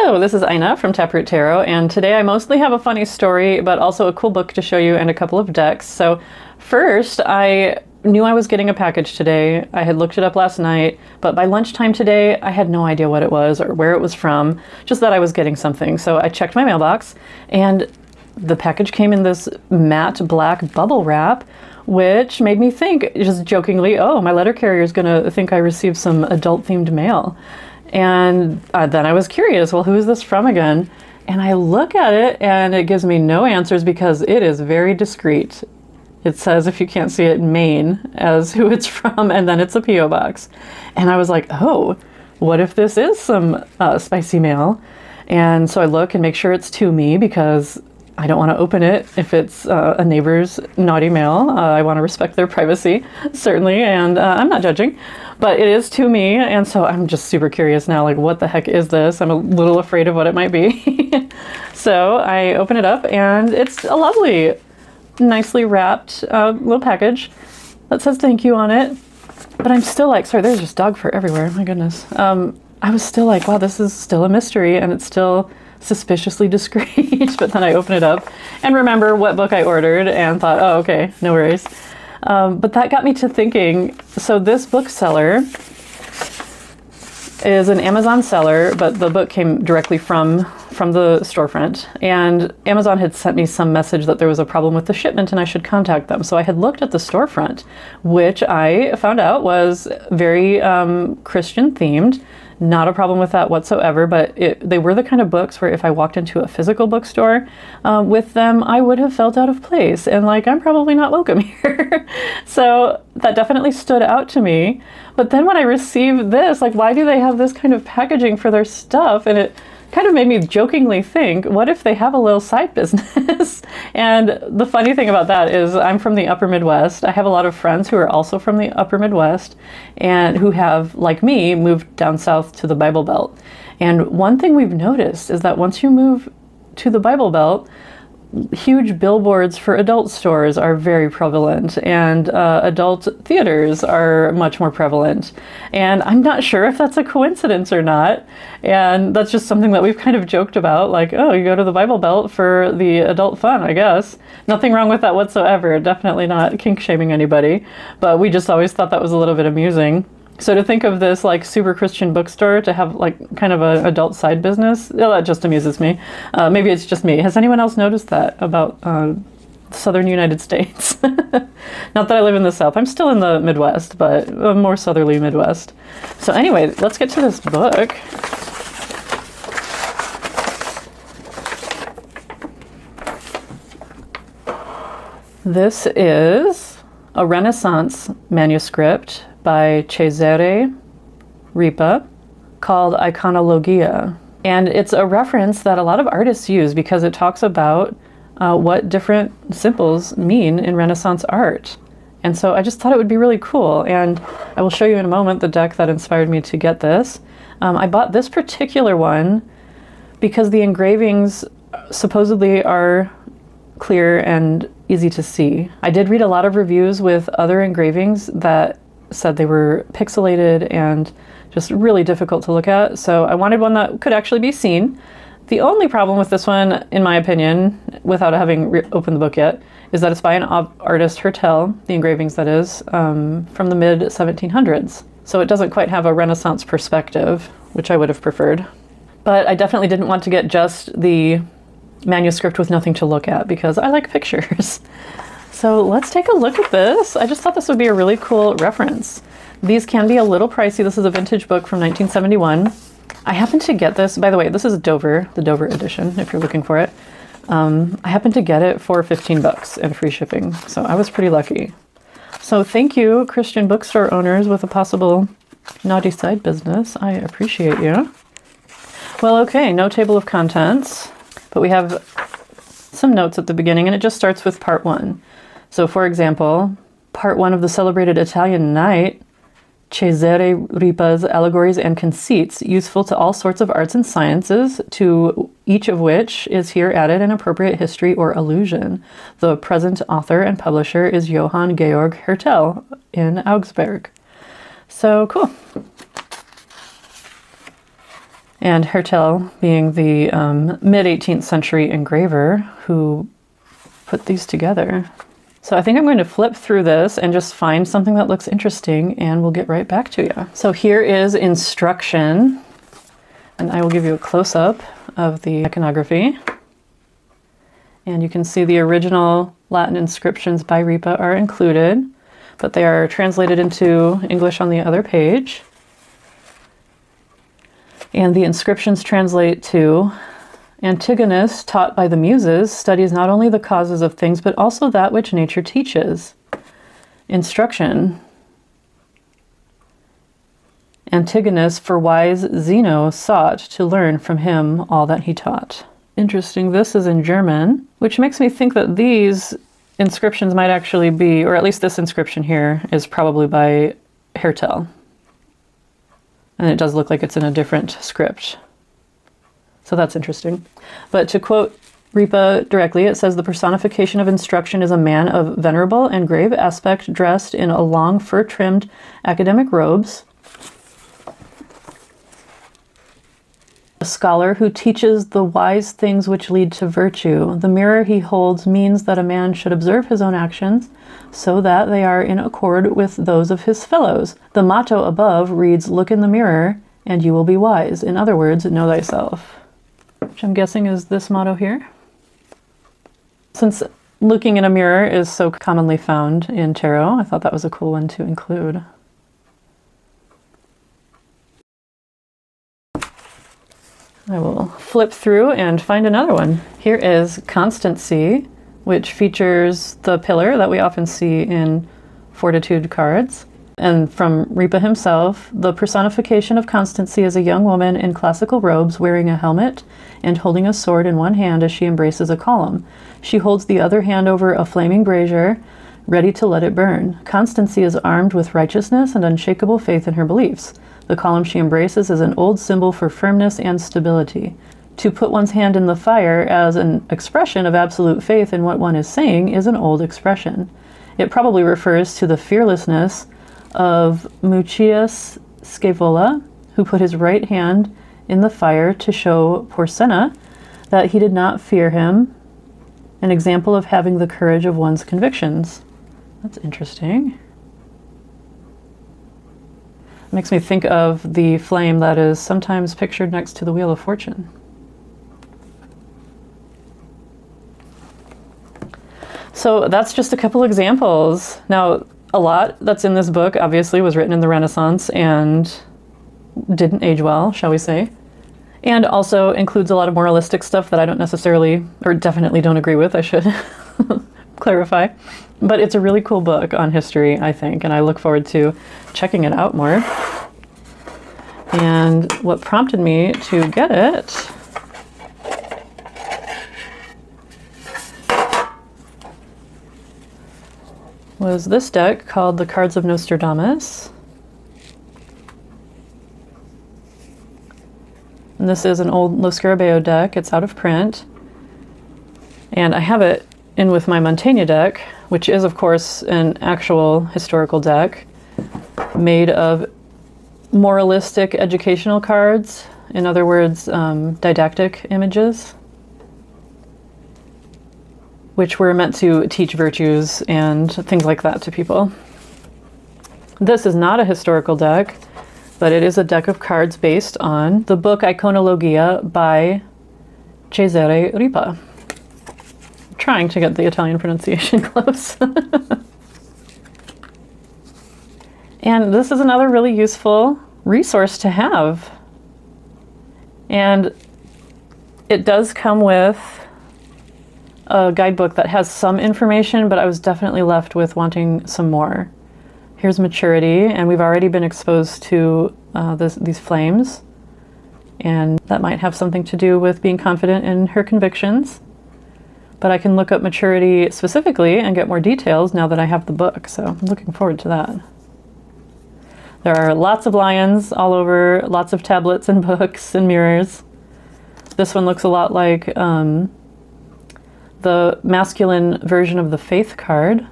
Hello, this is Ina from Taproot Tarot, and today I mostly have a funny story, but also a cool book to show you and a couple of decks. So first, I knew I was getting a package today. I had looked it up last night, but by lunchtime today, I had no idea what it was or where it was from, just that I was getting something. So I checked my mailbox, and the package came in this matte black bubble wrap, which made me think, just jokingly, oh, my letter carrier is going to think I received some adult-themed mail. And then I was curious, well, who is this from again? And I look at it, and it gives me no answers because it is very discreet. It says, if you can't see it, Maine, as who it's from, and then it's a P.O. box. And I was like, oh, what if this is some spicy mail? And so I look and make sure it's to me because I don't want to open it if it's a neighbor's naughty mail. I want to respect their privacy, certainly, and I'm not judging. But it is to me, and so I'm just super curious now, like, what the heck is this? I'm a little afraid of what it might be. So I open it up, and it's a lovely, nicely wrapped little package that says thank you on it. But I'm still like, sorry, there's just dog fur everywhere, my goodness. I was still like, wow, this is still a mystery, and it's still suspiciously discreet. But then I open it up and remember what book I ordered and thought, oh, okay, no worries. But that got me to thinking, so this bookseller is an Amazon seller, but the book came directly from the storefront, and Amazon had sent me some message that there was a problem with the shipment and I should contact them. So I had looked at the storefront, which I found out was very Christian themed. Not a problem with that whatsoever, but they were the kind of books where if I walked into a physical bookstore with them, I would have felt out of place and like, I'm probably not welcome here. So that definitely stood out to me. But then when I received this, like, why do they have this kind of packaging for their stuff? And it kind of made me jokingly think, what if they have a little side business? And the funny thing about that is I'm from the upper Midwest. I have a lot of friends who are also from the upper Midwest and who have, like me, moved down south to the Bible Belt. And one thing we've noticed is that once you move to the Bible Belt, huge billboards for adult stores are very prevalent, and adult theaters are much more prevalent. And I'm not sure if that's a coincidence or not. And that's just something that we've kind of joked about, like, oh, you go to the Bible Belt for the adult fun, I guess. Nothing wrong with that whatsoever. Definitely not kink shaming anybody. But we just always thought that was a little bit amusing. So to think of this like super Christian bookstore to have like kind of an adult side business, that just amuses me. Maybe it's just me. Has anyone else noticed that about southern United States? Not that I live in the South. I'm still in the Midwest, but a more southerly Midwest. So anyway, let's get to this book. This is a Renaissance manuscript by Cesare, Ripa, called Iconologia. And it's a reference that a lot of artists use because it talks about what different symbols mean in Renaissance art. And so I just thought it would be really cool. And I will show you in a moment the deck that inspired me to get this. I bought this particular one because the engravings supposedly are clear and easy to see. I did read a lot of reviews with other engravings that said they were pixelated and just really difficult to look at. So I wanted one that could actually be seen. The only problem with this one, in my opinion, without having opened the book yet, is that it's by an artist, Hertel, the engravings that is, from the mid-1700s. So it doesn't quite have a Renaissance perspective, which I would have preferred. But I definitely didn't want to get just the manuscript with nothing to look at because I like pictures. So let's take a look at this. I just thought this would be a really cool reference. These can be a little pricey. This is a vintage book from 1971. I happened to get this, by the way, this is Dover, the Dover edition, if you're looking for it. I happened to get it for $15 and free shipping, so I was pretty lucky. So thank you, Christian bookstore owners with a possible naughty side business. I appreciate you. Well, okay, no table of contents, but we have some notes at the beginning, and it just starts with part 1. So for example, part 1 of the celebrated Italian night, Cesare Ripa's allegories and conceits, useful to all sorts of arts and sciences, to each of which is here added an appropriate history or allusion. The present author and publisher is Johann Georg Hertel in Augsburg. So cool. And Hertel being the mid-18th century engraver who put these together. So I think I'm going to flip through this and just find something that looks interesting, and we'll get right back to you. So here is instruction, and I will give you a close-up of the iconography. And you can see the original Latin inscriptions by Ripa are included, but they are translated into English on the other page. And the inscriptions translate to: Antigonus, taught by the Muses, studies not only the causes of things, but also that which nature teaches. Instruction. Antigonus, for wise Zeno, sought to learn from him all that he taught. Interesting, this is in German, which makes me think that these inscriptions might actually be, or at least this inscription here, is probably by Hertel. And it does look like it's in a different script. So that's interesting. But to quote Ripa directly, it says, the personification of instruction is a man of venerable and grave aspect, dressed in a long fur-trimmed academic robes, a scholar who teaches the wise things which lead to virtue. The mirror he holds means that a man should observe his own actions so that they are in accord with those of his fellows. The motto above reads, look in the mirror and you will be wise. In other words, know thyself. Which I'm guessing is this motto here. Since looking in a mirror is so commonly found in tarot, I thought that was a cool one to include. I will flip through and find another one. Here is Constancy, which features the pillar that we often see in Fortitude cards. And from Ripa himself, the personification of Constancy is a young woman in classical robes wearing a helmet and holding a sword in one hand as she embraces a column. She holds the other hand over a flaming brazier, ready to let it burn. Constancy is armed with righteousness and unshakable faith in her beliefs. The column she embraces is an old symbol for firmness and stability. To put one's hand in the fire as an expression of absolute faith in what one is saying is an old expression. It probably refers to the fearlessness of Mucius Scaevola, who put his right hand in the fire to show Porsenna that he did not fear him, an example of having the courage of one's convictions. That's interesting. Makes me think of the flame that is sometimes pictured next to the Wheel of Fortune. So that's just a couple examples. Now, a lot that's in this book obviously was written in the Renaissance and didn't age well, shall we say. And also includes a lot of moralistic stuff that I don't necessarily, or definitely don't agree with, I should clarify. But it's a really cool book on history, I think, and I look forward to checking it out more. And what prompted me to get it was this deck called The Cards of Nostradamus. And this is an old Scarabeo deck. It's out of print. And I have it in with my Mantegna deck, which is, of course, an actual historical deck made of moralistic educational cards. In other words, didactic images, which were meant to teach virtues and things like that to people. This is not a historical deck, but it is a deck of cards based on the book Iconologia by Cesare Ripa. I'm trying to get the Italian pronunciation close. And this is another really useful resource to have. And it does come with a guidebook that has some information, but I was definitely left with wanting some more. Here's maturity, and we've already been exposed to these flames, and that might have something to do with being confident in her convictions. But I can look up maturity specifically and get more details now that I have the book, so I'm looking forward to that. There are lots of lions all over, lots of tablets and books and mirrors. This one looks a lot like the masculine version of the Faith card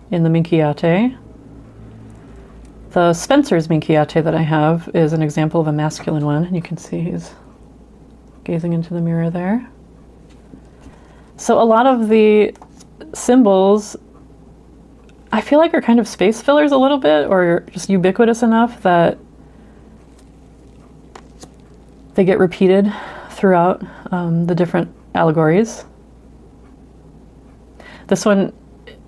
in the Minchiate. The Spencer's Minchiate that I have is an example of a masculine one, and you can see he's gazing into the mirror there. So a lot of the symbols I feel like are kind of space fillers a little bit, or just ubiquitous enough that they get repeated throughout the different allegories. This one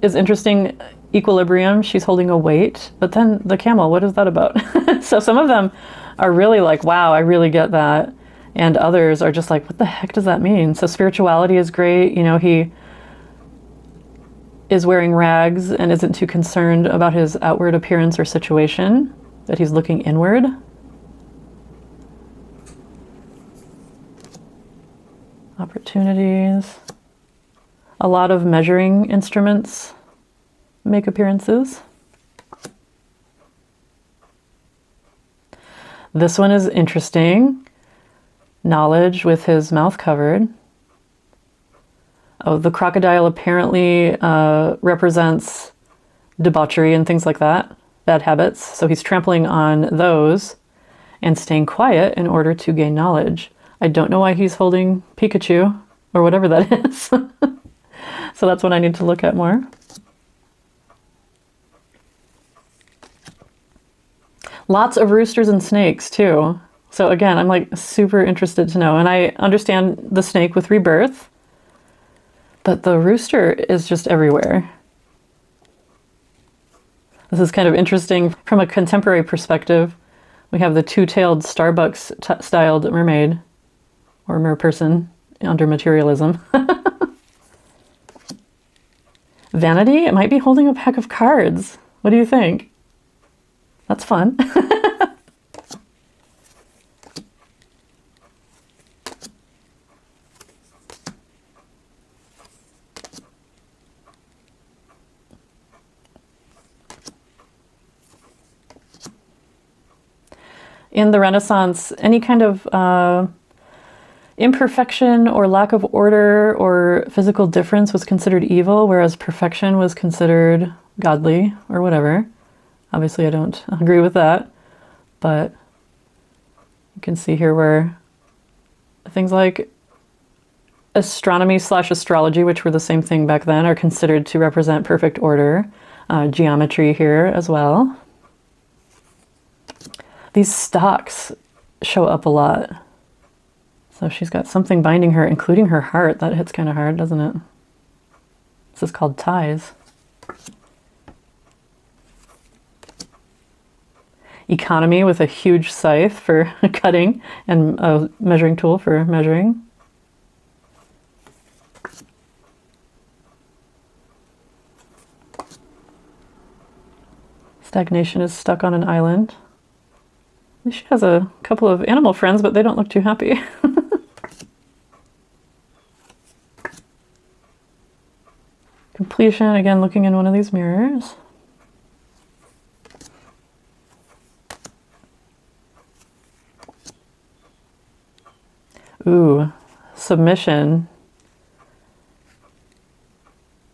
is interesting. Equilibrium, she's holding a weight, but then the camel, what is that about? So some of them are really like, wow, I really get that. And others are just like, what the heck does that mean? So spirituality is great. You know, he is wearing rags and isn't too concerned about his outward appearance or situation, that he's looking inward. Opportunities. A lot of measuring instruments make appearances. This one is interesting. Knowledge with his mouth covered. Oh, the crocodile apparently represents debauchery and things like that, bad habits. So he's trampling on those and staying quiet in order to gain knowledge. I don't know why he's holding Pikachu or whatever that is. So that's what I need to look at more. Lots of roosters and snakes too. So again, I'm like super interested to know. And I understand the snake with rebirth, but the rooster is just everywhere. This is kind of interesting from a contemporary perspective. We have the two-tailed Starbucks-styled mermaid, or merperson, under materialism. Vanity, it might be holding a pack of cards. What do you think? That's fun. In the Renaissance, any kind of imperfection or lack of order or physical difference was considered evil, whereas perfection was considered godly or whatever. Obviously, I don't agree with that, but you can see here where things like astronomy/astrology, which were the same thing back then, are considered to represent perfect order. Geometry here as well. These stalks show up a lot. So she's got something binding her, including her heart. That hits kind of hard, doesn't it? This is called ties. Economy with a huge scythe for cutting and a measuring tool for measuring. Stagnation is stuck on an island. She has a couple of animal friends, but they don't look too happy. Completion, again, looking in one of these mirrors. Ooh, submission.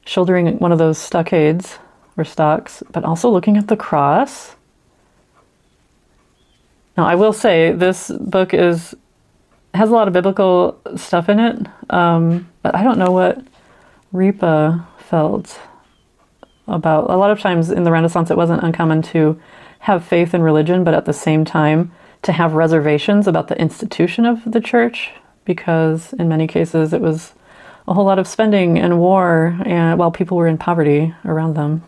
Shouldering one of those stockades or stocks, but also looking at the cross. Now, I will say this book has a lot of biblical stuff in it, but I don't know what Ripa felt about. A lot of times in the Renaissance, it wasn't uncommon to have faith in religion, but at the same time to have reservations about the institution of the church, because in many cases it was a whole lot of spending and war, and while people were in poverty around them.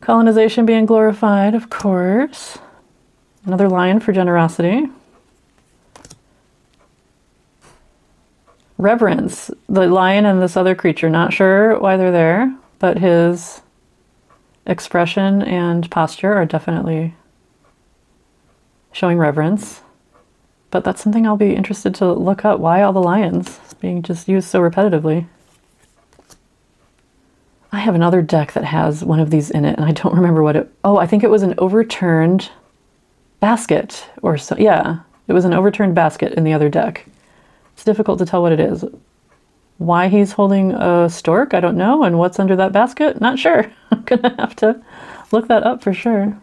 Colonization being glorified, of course. Another lion for generosity. Reverence. The lion and this other creature, not sure why they're there, but his expression and posture are definitely showing reverence. But that's something I'll be interested to look up. Why all the lions being just used so repetitively? I have another deck that has one of these in it, and I don't remember what it... Oh, I think it was an overturned basket or so. Yeah, it was an overturned basket in the other deck. It's difficult to tell what it is. Why he's holding a stork, I don't know. And what's under that basket? Not sure. I'm gonna have to look that up for sure.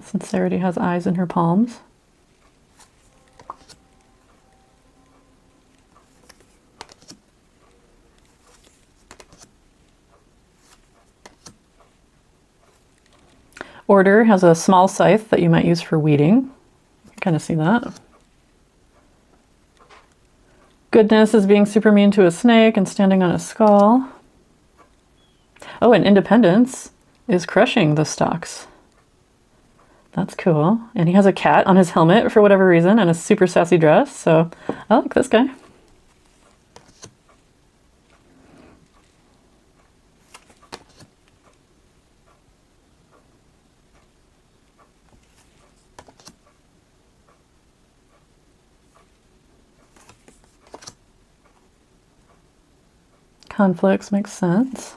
Sincerity has eyes in her palms. Order has a small scythe that you might use for weeding. You can kind of see that. Goodness is being super mean to a snake and standing on a skull. Oh, and independence is crushing the stalks. That's cool. And he has a cat on his helmet for whatever reason and a super sassy dress. So I like this guy. Conflicts makes sense.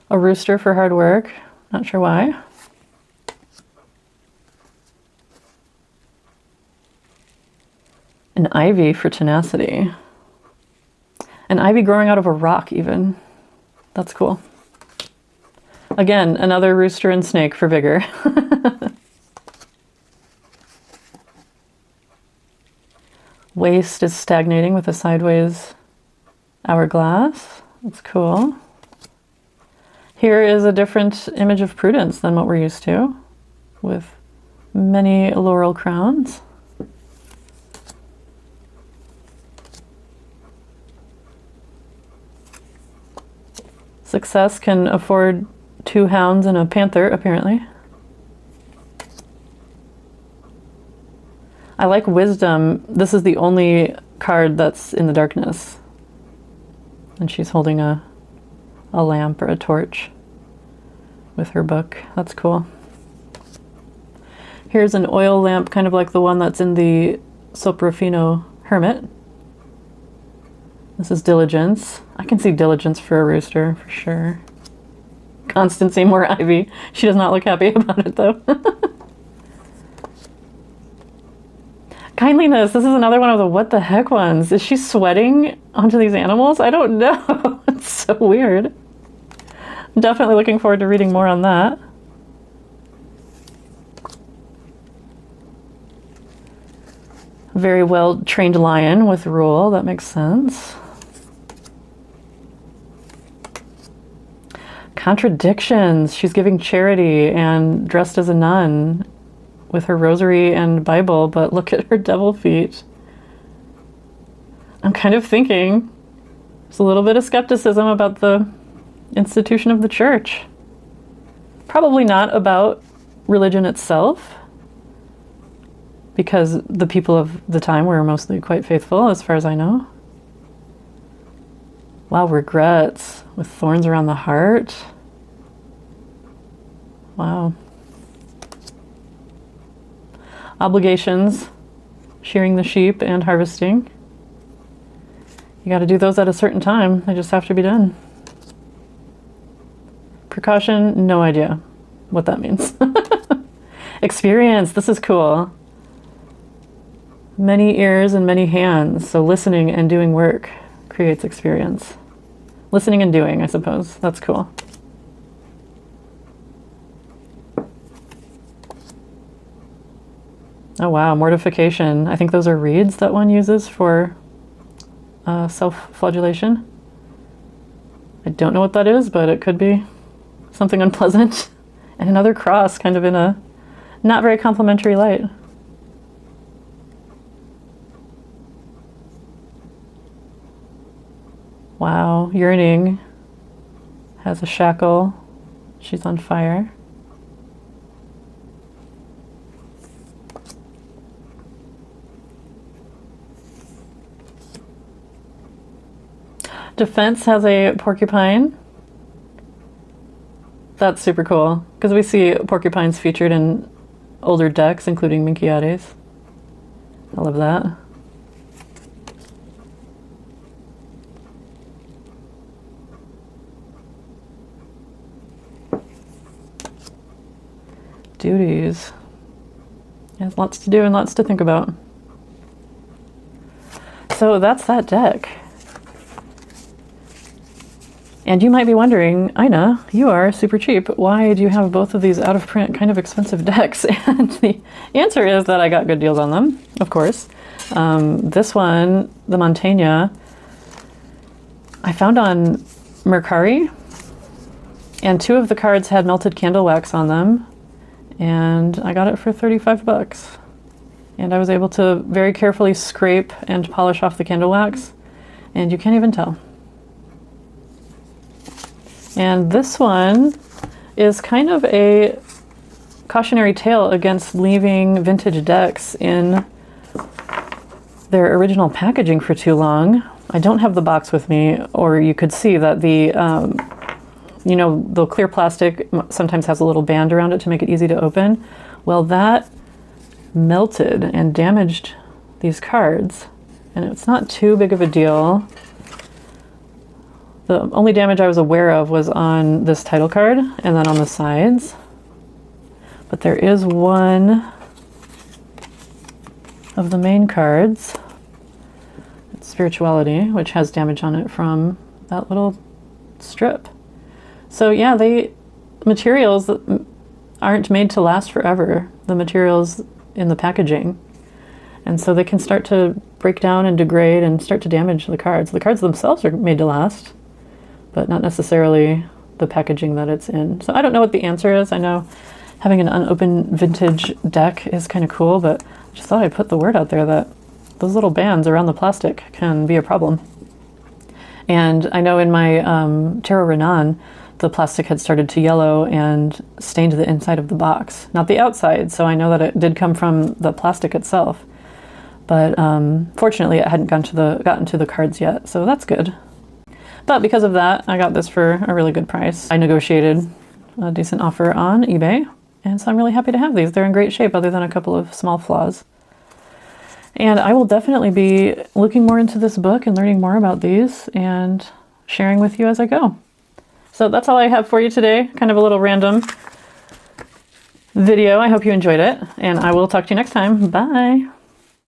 A rooster for hard work. Not sure why. An ivy for tenacity. An ivy growing out of a rock even. That's cool. Again, another rooster and snake for vigor. Waste is stagnating with a sideways hourglass. That's cool. Here is a different image of prudence than what we're used to, with many laurel crowns. Success can afford 2 hounds and a panther, apparently. I like wisdom. This is the only card that's in the darkness. And she's holding a lamp or a torch with her book. That's cool. Here's an oil lamp, kind of like the one that's in the Soprafino Hermit. This is diligence. I can see diligence for a rooster, for sure. Constancy, more ivy. She does not look happy about it, though. Kindliness. This is another one of the what the heck ones. Is she sweating onto these animals? I don't know. It's so weird. I'm definitely looking forward to reading more on that. Very well trained lion with rule. That makes sense. Contradictions. She's giving charity and dressed as a nun with her rosary and Bible, but look at her devil feet. I'm kind of thinking there's a little bit of skepticism about the institution of the church. Probably not about religion itself, because the people of the time were mostly quite faithful, as far as I know. Wow, regrets with thorns around the heart. Wow. Obligations, shearing the sheep and harvesting. You got to do those at a certain time. They just have to be done. Precaution, no idea what that means. Experience, this is cool. Many ears and many hands, so listening and doing work creates experience. Listening and doing, I suppose. That's cool. Oh wow, mortification. I think those are reeds that one uses for self-flagellation. I don't know what that is, but it could be something unpleasant. And another cross, kind of in a not very complimentary light. Wow, yearning has a shackle. She's on fire. Defense has a porcupine. That's super cool, because we see porcupines featured in older decks, including Minchiades. I love that. duties. Yeah, lots to do and lots to think about. So that's that deck. And you might be wondering, Ina, you are super cheap. Why do you have both of these out of print, kind of expensive decks? And the answer is that I got good deals on them, of course. This one, the Mantegna, I found on Mercari, and 2 of the cards had melted candle wax on them, and I got it for 35 bucks. And I was able to very carefully scrape and polish off the candle wax, and you can't even tell. And this one is kind of a cautionary tale against leaving vintage decks in their original packaging for too long. I don't have the box with me, or you could see that the, you know, the clear plastic sometimes has a little band around it to make it easy to open. Well, that melted and damaged these cards, and it's not too big of a deal. The only damage I was aware of was on this title card and then on the sides. But there is one of the main cards, it's Spirituality, which has damage on it from that little strip. So yeah, materials aren't made to last forever, the materials in the packaging. And so they can start to break down and degrade and start to damage the cards. The cards themselves are made to last, but not necessarily the packaging that it's in. So I don't know what the answer is. I know having an unopened vintage deck is kind of cool, but I just thought I'd put the word out there that those little bands around the plastic can be a problem. And I know in my Tarot Renan, the plastic had started to yellow and stained the inside of the box, not the outside. So I know that it did come from the plastic itself. But fortunately, it hadn't gotten to the cards yet, so that's good. But because of that, I got this for a really good price. I negotiated a decent offer on eBay, and so I'm really happy to have these. They're in great shape other than a couple of small flaws. And I will definitely be looking more into this book and learning more about these and sharing with you as I go. So that's all I have for you today. Kind of a little random video. I hope you enjoyed it, and I will talk to you next time. Bye.